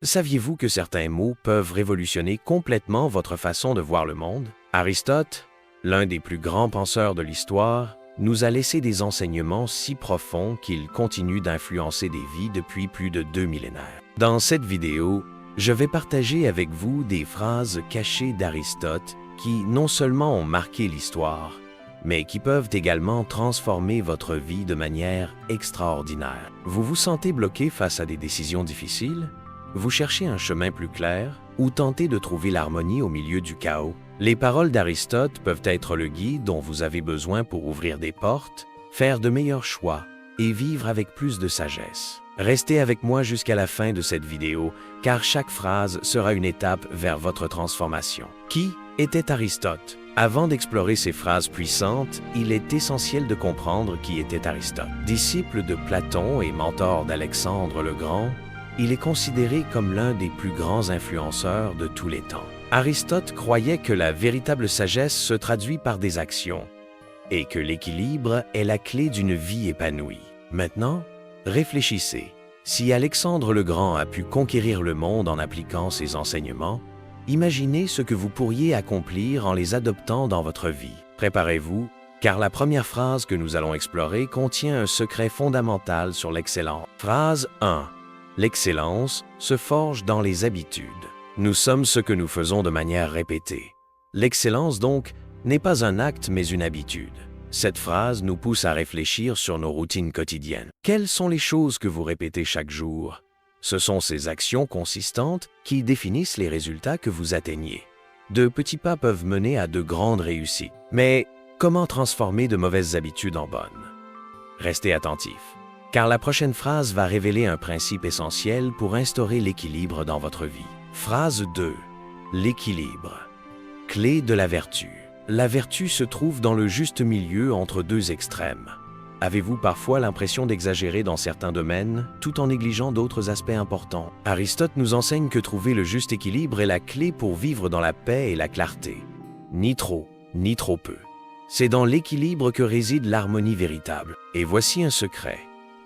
Saviez-vous que certains mots peuvent révolutionner complètement votre façon de voir le monde? Aristote, l'un des plus grands penseurs de l'histoire, nous a laissé des enseignements si profonds qu'ils continuent d'influencer des vies depuis plus de 2 millénaires. Dans cette vidéo, je vais partager avec vous des phrases cachées d'Aristote qui non seulement ont marqué l'histoire, mais qui peuvent également transformer votre vie de manière extraordinaire. Vous vous sentez bloqué face à des décisions difficiles? Vous cherchez un chemin plus clair ou tentez de trouver l'harmonie au milieu du chaos? Les paroles d'Aristote peuvent être le guide dont vous avez besoin pour ouvrir des portes, faire de meilleurs choix et vivre avec plus de sagesse. Restez avec moi jusqu'à la fin de cette vidéo, car chaque phrase sera une étape vers votre transformation. Qui était Aristote? Avant d'explorer ces phrases puissantes, il est essentiel de comprendre qui était Aristote. Disciple de Platon et mentor d'Alexandre le Grand, il est considéré comme l'un des plus grands influenceurs de tous les temps. Aristote croyait que la véritable sagesse se traduit par des actions et que l'équilibre est la clé d'une vie épanouie. Maintenant, réfléchissez. Si Alexandre le Grand a pu conquérir le monde en appliquant ses enseignements, imaginez ce que vous pourriez accomplir en les adoptant dans votre vie. Préparez-vous, car la première phrase que nous allons explorer contient un secret fondamental sur l'excellence. Phrase 1. L'excellence se forge dans les habitudes. Nous sommes ce que nous faisons de manière répétée. L'excellence, donc, n'est pas un acte mais une habitude. Cette phrase nous pousse à réfléchir sur nos routines quotidiennes. Quelles sont les choses que vous répétez chaque jour? Ce sont ces actions consistantes qui définissent les résultats que vous atteignez. De petits pas peuvent mener à de grandes réussites. Mais comment transformer de mauvaises habitudes en bonnes? Restez attentifs, car la prochaine phrase va révéler un principe essentiel pour instaurer l'équilibre dans votre vie. Phrase 2. L'équilibre. Clé de la vertu. La vertu se trouve dans le juste milieu entre deux extrêmes. Avez-vous parfois l'impression d'exagérer dans certains domaines, tout en négligeant d'autres aspects importants? Aristote nous enseigne que trouver le juste équilibre est la clé pour vivre dans la paix et la clarté. Ni trop, ni trop peu. C'est dans l'équilibre que réside l'harmonie véritable. Et voici un secret.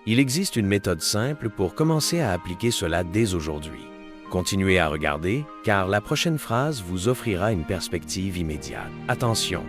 Il existe une méthode simple pour commencer à appliquer cela dès aujourd'hui. Continuez à regarder, car la prochaine phrase vous offrira une perspective immédiate. Attention,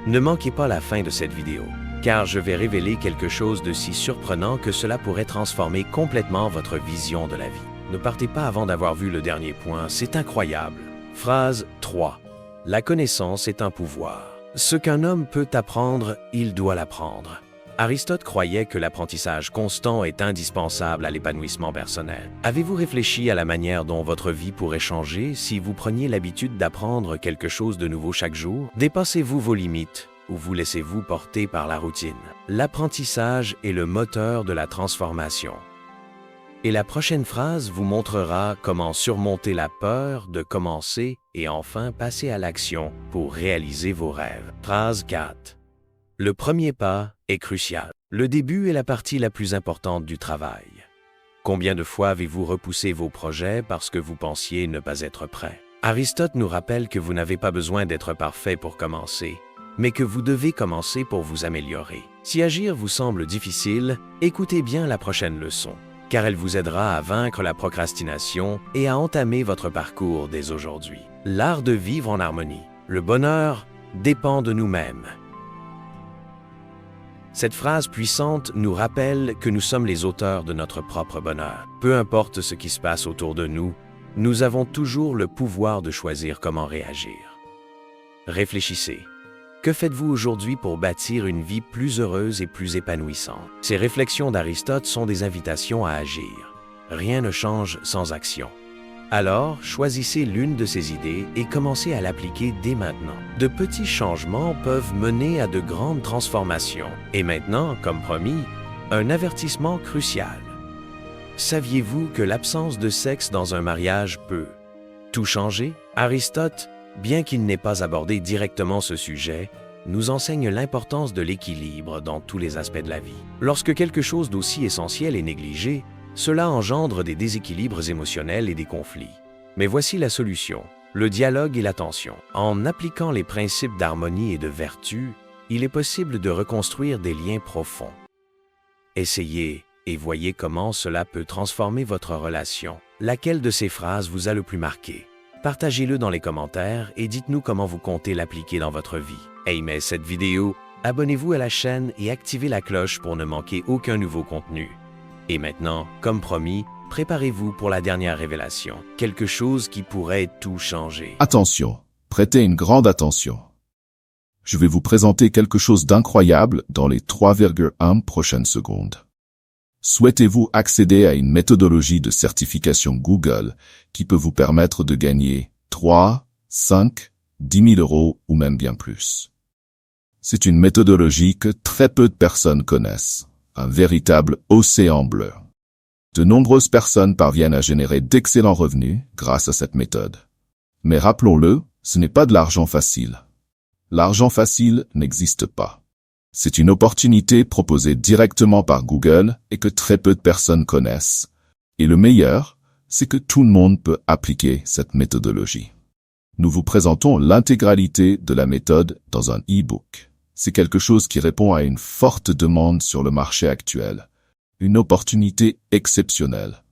ne manquez pas la fin de cette vidéo, car je vais révéler quelque chose de si surprenant que cela pourrait transformer complètement votre vision de la vie. Ne partez pas avant d'avoir vu le dernier point, c'est incroyable. Phrase 3. La connaissance est un pouvoir. Ce qu'un homme peut apprendre, il doit l'apprendre. Aristote croyait que l'apprentissage constant est indispensable à l'épanouissement personnel. Avez-vous réfléchi à la manière dont votre vie pourrait changer si vous preniez l'habitude d'apprendre quelque chose de nouveau chaque jour? Dépassez-vous vos limites ou vous laissez-vous porter par la routine? L'apprentissage est le moteur de la transformation. Et la prochaine phrase vous montrera comment surmonter la peur de commencer et enfin passer à l'action pour réaliser vos rêves. Phrase 4. Le premier pas est crucial. Le début est la partie la plus importante du travail. Combien de fois avez-vous repoussé vos projets parce que vous pensiez ne pas être prêt? Aristote nous rappelle que vous n'avez pas besoin d'être parfait pour commencer, mais que vous devez commencer pour vous améliorer. Si agir vous semble difficile, écoutez bien la prochaine leçon, car elle vous aidera à vaincre la procrastination et à entamer votre parcours dès aujourd'hui. L'art de vivre en harmonie. Le bonheur dépend de nous-mêmes. Cette phrase puissante nous rappelle que nous sommes les auteurs de notre propre bonheur. Peu importe ce qui se passe autour de nous, nous avons toujours le pouvoir de choisir comment réagir. Réfléchissez. Que faites-vous aujourd'hui pour bâtir une vie plus heureuse et plus épanouissante? Ces réflexions d'Aristote sont des invitations à agir. Rien ne change sans action. Alors, choisissez l'une de ces idées et commencez à l'appliquer dès maintenant. De petits changements peuvent mener à de grandes transformations. Et maintenant, comme promis, un avertissement crucial. Saviez-vous que l'absence de sexe dans un mariage peut tout changer? Aristote, bien qu'il n'ait pas abordé directement ce sujet, nous enseigne l'importance de l'équilibre dans tous les aspects de la vie. Lorsque quelque chose d'aussi essentiel est négligé, cela engendre des déséquilibres émotionnels et des conflits. Mais voici la solution, le dialogue et l'attention. En appliquant les principes d'harmonie et de vertu, il est possible de reconstruire des liens profonds. Essayez et voyez comment cela peut transformer votre relation. Laquelle de ces phrases vous a le plus marqué? Partagez-le dans les commentaires et dites-nous comment vous comptez l'appliquer dans votre vie. Aimez cette vidéo, abonnez-vous à la chaîne et activez la cloche pour ne manquer aucun nouveau contenu. Et maintenant, comme promis, préparez-vous pour la dernière révélation, quelque chose qui pourrait tout changer. Attention, prêtez une grande attention. Je vais vous présenter quelque chose d'incroyable dans les 3,1 prochaines secondes. Souhaitez-vous accéder à une méthodologie de certification Google qui peut vous permettre de gagner 3, 5, 10 000 euros ou même bien plus? C'est une méthodologie que très peu de personnes connaissent, un véritable océan bleu. De nombreuses personnes parviennent à générer d'excellents revenus grâce à cette méthode. Mais rappelons-le, ce n'est pas de l'argent facile. L'argent facile n'existe pas. C'est une opportunité proposée directement par Google et que très peu de personnes connaissent. Et le meilleur, c'est que tout le monde peut appliquer cette méthodologie. Nous vous présentons l'intégralité de la méthode dans un e-book. C'est quelque chose qui répond à une forte demande sur le marché actuel. Une opportunité exceptionnelle.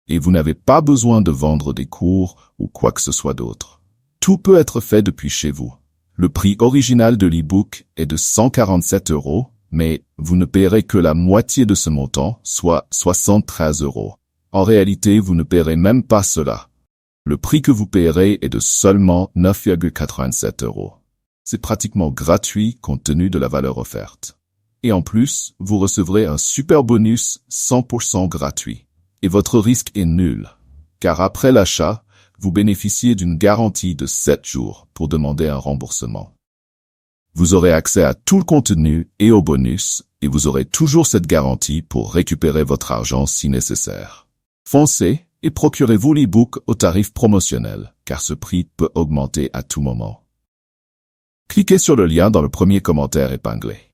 Et vous n'avez pas besoin de vendre des cours ou quoi que ce soit d'autre. Tout peut être fait depuis chez vous. Le prix original de l'e-book est de 147 euros, mais vous ne paierez que la moitié de ce montant, soit 73 euros. En réalité, vous ne paierez même pas cela. Le prix que vous paierez est de seulement 9,87 euros. C'est pratiquement gratuit compte tenu de la valeur offerte. Et en plus, vous recevrez un super bonus 100% gratuit. Et votre risque est nul, car après l'achat, vous bénéficiez d'une garantie de 7 jours pour demander un remboursement. Vous aurez accès à tout le contenu et aux bonus, et vous aurez toujours cette garantie pour récupérer votre argent si nécessaire. Foncez et procurez-vous l'e-book au tarif promotionnel, car ce prix peut augmenter à tout moment. Cliquez sur le lien dans le premier commentaire épinglé.